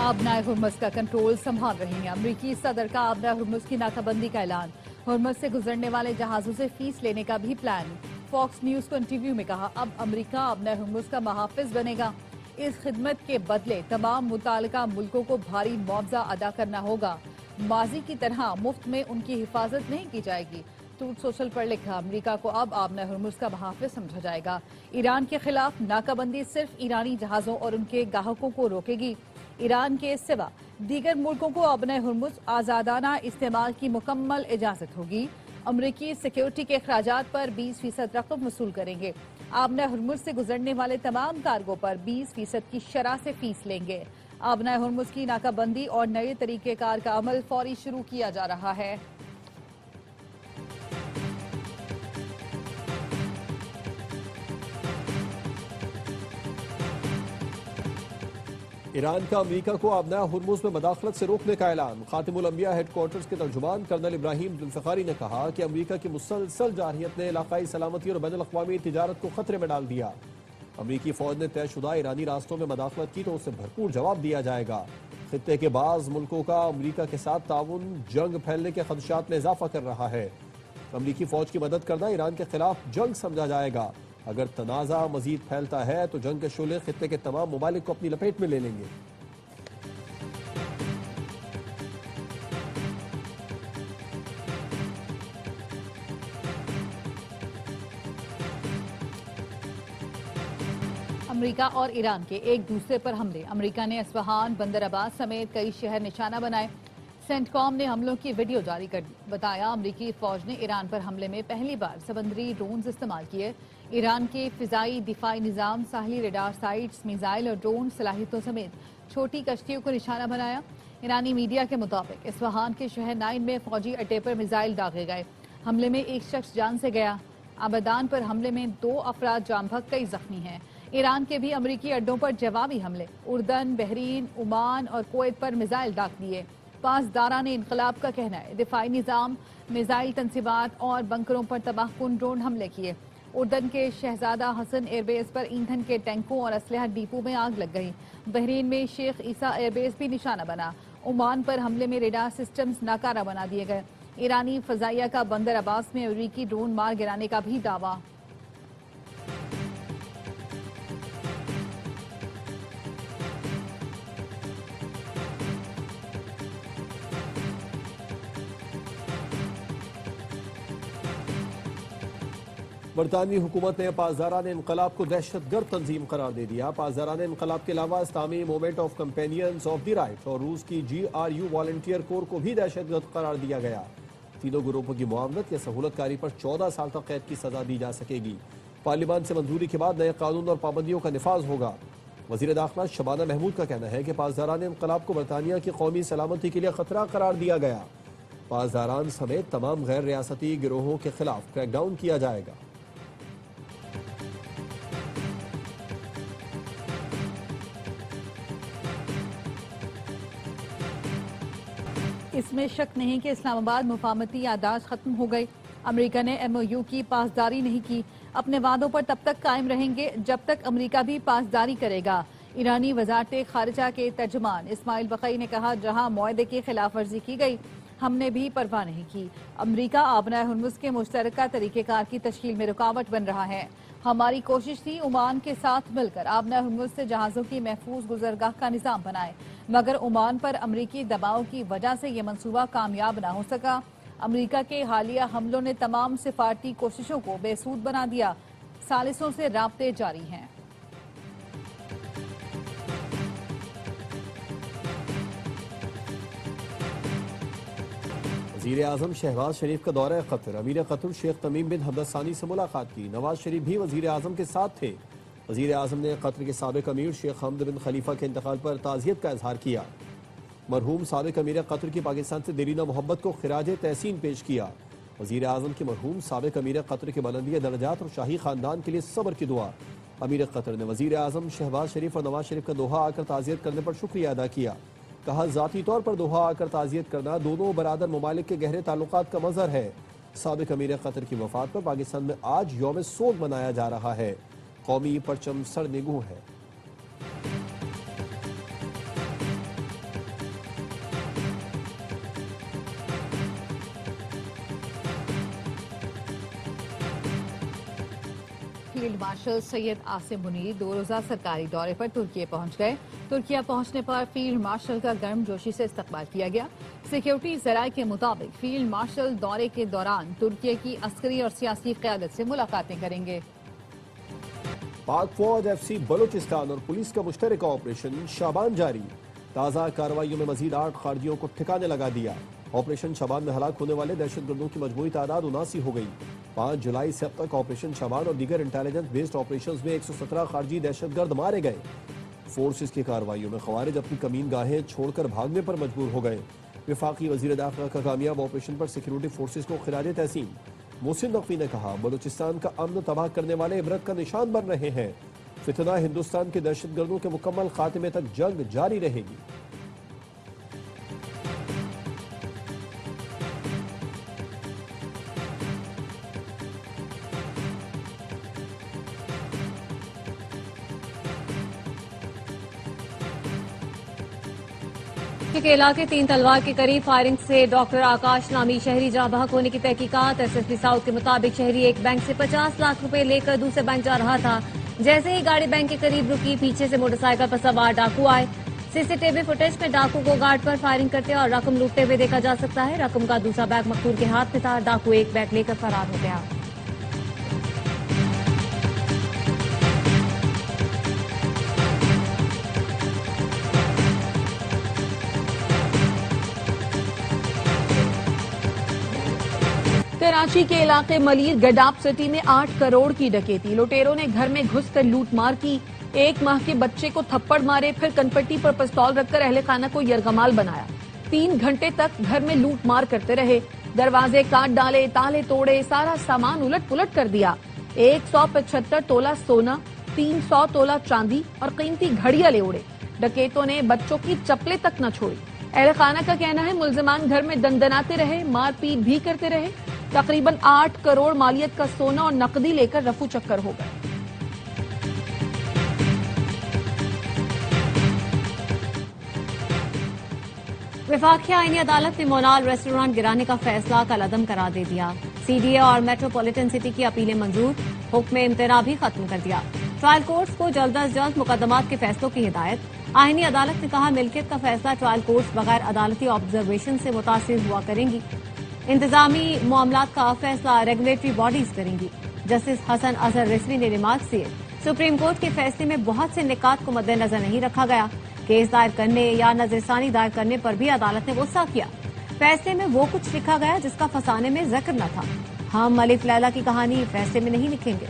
आबनाए Hormuz का control संभाल रही हैं। अमरीकी सदर का आबनाए हुर्मुज़ की नाकाबंदी का ऐलान। हुर्मुज़ से गुजरने वाले जहाजों से फीस लेने का भी प्लान। फॉक्स न्यूज को इंटरव्यू में कहा, अब अमरीका आबनाए हुर्मुज़ का महाफिज बनेगा। इस खिदमत के बदले तमाम मुतालिका मुल्कों को भारी मुआवजा अदा करना होगा। माजी की तरह मुफ्त में उनकी हिफाजत नहीं की जाएगी। ट्रूथ सोशल पर लिखा, अमरीका को अब आबनाए हुर्मुज़ का महाफिज समझा जाएगा। ईरान के खिलाफ नाकाबंदी सिर्फ ईरानी जहाजों और उनके ग्राहकों को रोकेगी। ईरान के सिवा दीगर मुल्कों को आबनाए हुर्मुज़ आज़ादाना इस्तेमाल की मुकम्मल इजाजत होगी। अमरीकी सिक्योरिटी के अखराजात पर 20% रकम वसूल करेंगे। आबनाए हुर्मुज़ से गुजरने वाले तमाम कार्गो पर 20% की शरह से फीस लेंगे। आबनाए हुर्मुज़ की नाकाबंदी और नए तरीक़ेकार का अमल फौरी शुरू किया जा रहा है। ईरान का अमरीका को आबनाए हुर्मुज़ में मदाखलत से रोकने का ऐलान। खातिमुल अंबिया हेडक्वार्टर्स के तर्जुमान कर्नल इब्राहिम जुल्फ़िकारी ने कहा कि अमरीका की मुसलसल जारहियत ने इलाकाई सलामती और बैनुल-अक़वामी तिजारत को खतरे में डाल दिया। अमरीकी फौज ने तयशुदा ईरानी रास्तों में मदाखलत की तो उसे भरपूर जवाब दिया जाएगा। खित्ते के बाज़ मुल्कों का अमरीका के साथ ताउन जंग फैलने के खदशात में इजाफा कर रहा है। अमरीकी फौज की मदद करना ईरान के खिलाफ जंग समझा जाएगा। अगर तनाज़ा मजीद फैलता है तो जंग के शोले खित्ते के तमाम ममालिक को अपनी लपेट में ले लेंगे। अमरीका और ईरान के एक दूसरे पर हमले। अमरीका ने अस्फहान, बंदर अब्बास समेत कई शहर निशाना बनाए। सेंटकॉम ने हमलों की वीडियो जारी कर दी। बताया, अमरीकी फौज ने ईरान पर हमले में पहली बार समंदरी ड्रोन इस्तेमाल किए। ईरान के फिजाई दिफाई निजाम, साहली रेडार साइट्स, मिसाइल और ड्रोन सलाहियतों समेत छोटी कश्तियों को निशाना बनाया। ईरानी मीडिया के मुताबिक इस्फहान के शहर 9 में फौजी अड्डे पर मिसाइल दागे गए। हमले में एक शख्स जान से गया। आबदान पर हमले में 2 अफराद जाम बहक, कई जख्मी हैं। ईरान के भी अमरीकी अड्डों पर जवाबी हमले। उर्दन, बहरीन, ओमान और कुवैत पर मिसाइल दाग दिए। पासदारान इनकलाब का कहना है, दिफाई निजाम, मिसाइल तंसीबात और बंकरों पर तबाहकुन ड्रोन हमले किए। उर्दन के शहजादा हसन एयरबेस पर ईंधन के टैंकों और असलहा डिपो में आग लग गई। बहरीन में शेख ईसा एयरबेस भी निशाना बना। ओमान पर हमले में रेडार सिस्टम्स नाकारा बना दिए गए। ईरानी फजाइया का बंदर अब्बास में अमरीकी ड्रोन मार गिराने का भी दावा। बरतानवी हुकूमत ने पासदारान इनकलाब को दहशतगर्द तंजीम करार दे दिया। पासदारान इनकलाब के अलावा इस्लामी movement of companions of the right और रूस की GRU वॉलंटियर कोर को भी दहशतगर्द करार दिया गया। तीनों ग्रुपों की मुआवनत या सहूलतकारी पर 14 साल तक कैद की सजा दी जा सकेगी। पार्लियामान से मंजूरी के बाद नए कानून और पाबंदियों का निफाज होगा। वज़ीर दाखिला शबाना महमूद का कहना है कि पासदारान इनकलाब को बरतानिया की कौमी सलामती के लिए खतरा करार दिया गया। पासदारान समेत तमाम गैर रियासती गिरोहों के खिलाफ क्रैकडाउन किया जाएगा। इसमें शक नहीं कि इस्लामाबाद मुफाहमती यादाश्त खत्म हो गई। अमेरिका ने MOU की पासदारी नहीं की। अपने वादों पर तब तक कायम रहेंगे जब तक अमेरिका भी पासदारी करेगा। ईरानी वजारत खारिजा के तर्जुमान इस्माइल बकई ने कहा, जहां मुआहदे की खिलाफ वर्जी की गई हमने भी परवाह नहीं की। अमरीका आबनाए हुर्मुज़ के मुश्तरका तरीक़ेकार की तश्कील में रुकावट बन रहा है। हमारी कोशिश थी ओमान के साथ मिलकर आबनाए हुर्मुज़ से जहाज़ों की महफूज गुजरगाह का निज़ाम बनाए, मगर ओमान पर अमरीकी दबाव की वजह से यह मंसूबा कामयाब न हो सका। अमरीका के हालिया हमलों ने तमाम सिफारती कोशिशों को बेसूद बना दिया। सालिसों से राब्ते जारी हैं। वज़ीर आज़म शहबाज शरीफ का दौरा कतर। अमीर कतर शेख तमीम बिन हमद सानी से मुलाकात की। नवाज शरीफ भी वज़ीर आज़म के साथ थे। वज़ीर आज़म ने कतर के साबिक़ अमीर शेख हमद बिन खलीफा के इंतकाल पर ताज़ियत का इजहार किया। मरहूम साबिक़ अमीर कतर की पाकिस्तान से देरीना मोहब्बत को खिराज तहसीन पेश किया। वज़ीर आज़म की मरहूम साबिक़ अमीर कतर के बुलंदी दर्जात और शाही ख़ानदान के लिए सब्र की दुआ। अमीर कतर ने वज़ीर आज़म शहबाज शरीफ और नवाज शरीफ का दोहा आकर ताज़ियत करने पर शुक्रिया अदा किया। कहा, ज़ाती तौर पर दोहा आकर ताज़ियत करना दोनों बरादर ममालिक के गहरे ताल्लुकात का मज़हर है। साबिक़ अमीर कतर की वफ़ात पर पाकिस्तान में आज यौम सोग मनाया जा रहा है। कौमी परचम सरनिगूं है। फील्ड मार्शल सैयद आसिम मुनीर 2 रोजा सरकारी दौरे पर तुर्की पहुंच गए। तुर्की पहुंचने पर फील्ड मार्शल का गर्मजोशी से इस्तकबाल किया गया। सिक्योरिटी जराये के मुताबिक फील्ड मार्शल दौरे के दौरान तुर्की की अस्करी और सियासी क़यादत से मुलाकातें करेंगे। पाक फौज, FC बलूचिस्तान और पुलिस का मुश्तरका ऑपरेशन शाबान जारी। ताज़ा कार्रवाइयों में मजीद 8 खारजियों को ठिकाने लगा दिया। ऑपरेशन शाबान में हलाक होने वाले दहशतगर्दों की मजमूई तादाद 79 हो गई। 5 जुलाई से अब तक ऑपरेशन शाबान और दीगर इंटेलिजेंस बेस्ड ऑपरेशंस में 117 खारजी दहशतगर्द मारे गए। फोर्सेस की कार्रवाइयों में खवारिज अपनी कमीन गाहें छोड़कर भागने पर मजबूर हो गए। वफाकी वजीर दाखिला का कामयाब ऑपरेशन पर सिक्योरिटी फोर्सेस को खिराज तहसीन। मोहसिन नकवी ने कहा, बलूचिस्तान का अमन तबाह करने वाले इबरत का निशान बन रहे हैं। फितना हिंदुस्तान के दहशतगर्दों के मुकम्मल खात्मे तक जंग जारी रहेगी। के इलाके 3 तलवार के करीब फायरिंग से डॉक्टर आकाश नामी शहरी जहां बहक होने की तहकीकात। SSP साउथ के मुताबिक शहरी एक बैंक से 50 लाख रुपए लेकर दूसरे बैंक जा रहा था। जैसे ही गाड़ी बैंक के करीब रुकी, पीछे से मोटरसाइकिल पर सवार डाकू आए। CCTV फुटेज में डाकू को गार्ड पर फायरिंग करते और रकम लूटते हुए देखा जा सकता है। रकम का दूसरा बैग मकतूल के हाथ में था। डाकू एक बैग लेकर फरार हो गया। कराची के इलाके मलिर गडाप सिटी में 8 करोड़ की डकैती। लुटेरों ने घर में घुसकर लूटमार की। 1 माह के बच्चे को थप्पड़ मारे, फिर कनपट्टी पर पिस्तौल रखकर अहले खाना को यरगमाल बनाया। 3 घंटे तक घर में लूटमार करते रहे। दरवाजे काट डाले, ताले तोड़े, सारा सामान उलट पुलट कर दिया। 175 तोला सोना, 300 तोला चांदी और कीमती घड़ियां ले उड़े। डकैतों ने बच्चों की चप्पलें तक न छोड़ी। अहले खाना का कहना है मुल्जिमान घर में दंदनाते रहे, मारपीट भी करते रहे। तकरीबन 8 करोड़ मालियत का सोना और नकदी लेकर रफू चक्कर हो गए। वफाकी आईनी अदालत ने मोनाल रेस्टोरेंट गिराने का फैसला कलअदम करार दे दिया। CDA और मेट्रोपॉलिटन सिटी की अपीलें मंजूर, हुक्म इम्तना भी खत्म कर दिया। ट्रायल कोर्ट्स को जल्द अज जल्द मुकदमात के फैसलों की हिदायत। आईनी अदालत ने कहा, मिल्कियत का फैसला ट्रायल कोर्ट्स बगैर अदालती ऑब्जर्वेशन से मुतासिर हुआ करेंगी। इंतजामी मामलात का फैसला रेगुलेटरी बॉडीज करेंगी। जस्टिस हसन अजहर रिजवी ने रिमार्क दिए, सुप्रीम कोर्ट के फैसले में बहुत से निकात को मद्देनजर नहीं रखा गया। केस दायर करने या नजरसानी दायर करने पर भी अदालत ने गुस्सा किया। फैसले में वो कुछ लिखा गया जिसका फसाने में जिक्र न था। हम अलिफ लैला की कहानी फैसले में नहीं लिखेंगे।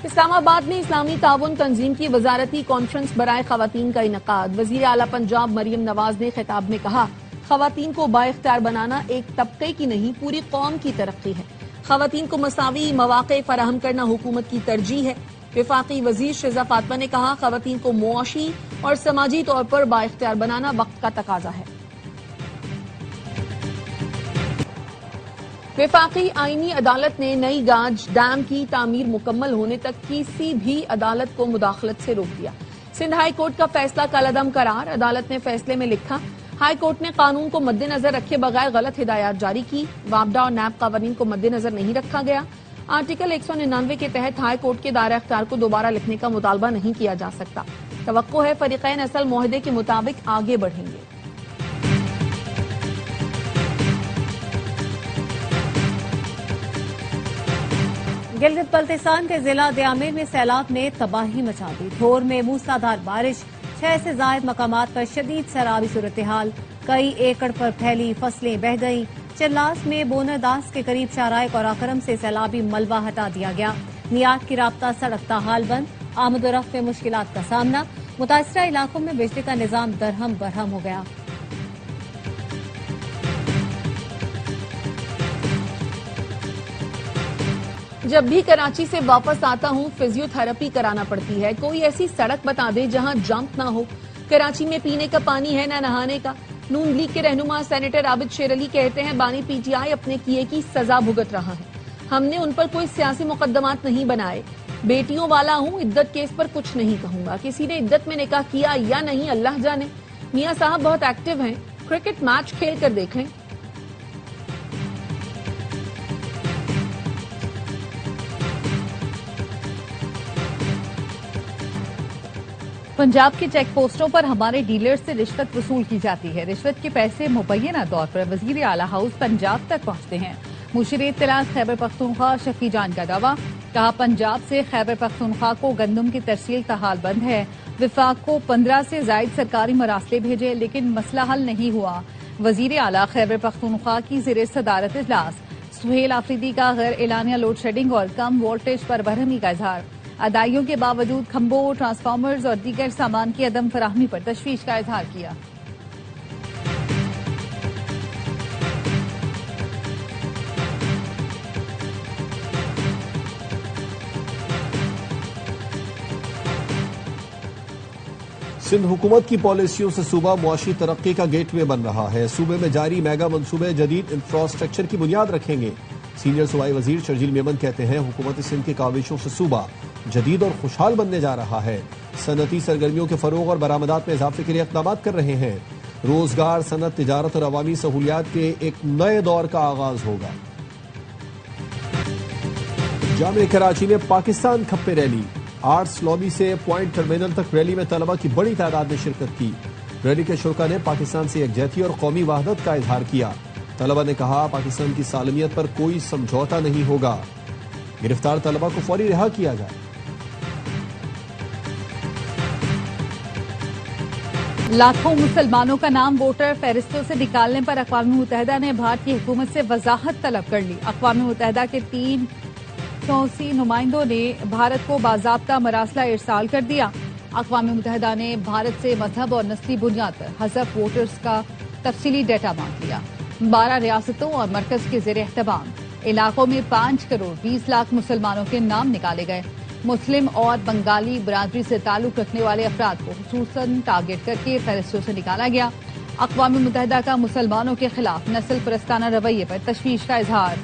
इस्लामाबाद में इस्लामी ताउन तंजीम की वजारती कॉन्फ्रेंस बराए खवातीन का इनकाद। वजीर आला पंजाब मरियम नवाज ने खिताब में कहा, खवातीन को बाइख्तियार बनाना एक तबके की नहीं पूरी कौम की तरक्की है। खवातीन को मसावी मौके फराहम करना हुकूमत की तरजीह है। वफाकी वजीर शिजा फातिमा ने कहा, खवातीन को मुआशी और समाजी तौर पर बाइख्तियार बनाना वक्त का तकाजा है। वफाकी आईनी अदालत ने नई गाज डैम की तामीर मुकम्मल होने तक किसी भी अदालत को मुदाखलत से रोक दिया। सिंध हाई कोर्ट का फैसला कलअदम करार। अदालत ने फैसले में लिखा, हाई कोर्ट ने कानून को मद्देनजर रखे बगैर गलत हिदायत जारी की। वापडा और नैब कानून को मद्देनजर नहीं रखा गया। आर्टिकल 199 के तहत हाई कोर्ट के दायरा इख्तियार को दोबारा लिखने का मुतालबा नहीं किया जा सकता। तवक्को है फरीकैन असल मुआहदे के मुताबिक आगे बढ़ेंगे। गिलगित बल्तिस्तान के जिला दयामिर में सैलाब ने तबाही मचा दी। धोर में मूसलाधार बारिश, 6 से ज्यादा मकामात पर शदीद सैलाबी सूरत हाल। कई एकड़ पर फैली फसलें बह गईं। चिल्लास में बोनरदास के करीब शाराइक और अकरम से सैलाबी मलबा हटा दिया गया। नियात की राब्ता सड़क ताहाल बंद। आमदोरफ्त में मुश्किलात का सामना। मुतासरा इलाकों में बिजली का निजाम दरहम बरहम हो गया। जब भी कराची से वापस आता हूँ फिजियोथेरेपी कराना पड़ती है। कोई ऐसी सड़क बता दे जहाँ जंप ना हो। कराची में पीने का पानी है न नहाने का। नून लीग के रहनुमा सेनेटर आबिद शेर अली कहते हैं, बानी PTI अपने किए की सजा भुगत रहा है। हमने उन पर कोई सियासी मुकदमात नहीं बनाए। बेटियों वाला हूँ, इद्दत केस पर कुछ नहीं कहूंगा। किसी ने इद्दत में निकाह किया या नहीं अल्लाह जाने। मियाँ साहब बहुत एक्टिव हैं, क्रिकेट मैच खेल कर देख लें। पंजाब के चेक पोस्टों पर हमारे डीलर्स से रिश्वत वसूल की जाती है। रिश्वत के पैसे मुबैना तौर पर वजीर आला हाउस पंजाब तक पहुंचते हैं। मुशीर इत्तलात खैबर पख्तूनख्वा शफी जान का दावा, कहा पंजाब से खैबर पख्तूनख्वा को गंदम की तरसील ताहाल बंद है। विफाक को 15 से जायद सरकारी मरासले भेजे लेकिन मसला हल नहीं हुआ। वजीर आला खैबर पख्तूनख्वा की ज़ेरे सदारत इजलास। सुहेल आफरीदी का गैर एलानिया लोड शेडिंग और कम वोल्टेज पर बरहमी का इजहार। अदाइयों के बावजूद खंभों, ट्रांसफार्मर्स और दीगर सामान की अदम फराहमी पर तशवीश का इजहार किया। सिंध हुकूमत की पॉलिसियों से सूबा मुआशी तरक्की का गेटवे बन रहा है। सूबे में जारी मेगा मंसूबे जदीद इंफ्रास्ट्रक्चर की बुनियाद रखेंगे। सीनियर सूबाई वजीर शर्जील मेमन कहते हैं हुकूमत सिंध की काविशों से सूबा जदीद और खुशहाल बनने जा रहा है। सनती सरगर्मियों के फरोग और बरामदात में इजाफे के लिए इक़दाम कर रहे हैं। रोजगार, सनत, तिजारत और अवामी सहूलियात के एक नए दौर का आगाज होगा। जामे कराची में पाकिस्तान खप्पे रैली। आर्ट्स लॉबी से पॉइंट टर्मिनल तक रैली में तलबा की बड़ी तादाद ने शिरकत की। रैली के शुरा ने पाकिस्तान से यकजहती और कौमी वहदत का इजहार किया। तलबा ने कहा पाकिस्तान की सालमियत पर कोई समझौता नहीं होगा। गिरफ्तार तलबा को फौरी रिहा किया जाए। लाखों मुसलमानों का नाम वोटर फहरिस्तों से निकालने पर अक़वाम मुत्तहिदा ने भारतीय हुकूमत से वजाहत तलब कर ली। अक़वाम मुत्तहिदा के 380 नुमाइंदों ने भारत को बाज़ाब्ता मरासला इरसाल कर दिया। अक़वाम मुत्तहिदा ने भारत से मजहब और नस्ली बुनियाद पर हज़फ वोटर्स का तफसीली डेटा मांग लिया। 12 रियासतों और मरकज के ज़ेरे एहतमाम इलाकों में 5 करोड़ 20 लाख मुसलमानों के नाम निकाले गए। मुस्लिम और बंगाली बरादरी से ताल्लुक रखने वाले अफराद को खुसूसन टारगेट करके फहरिस्तों से निकाला गया। अक़वाम मुत्तहिदा का मुसलमानों के खिलाफ नस्ल परस्ताना रवैये पर तशवीश का इजहार।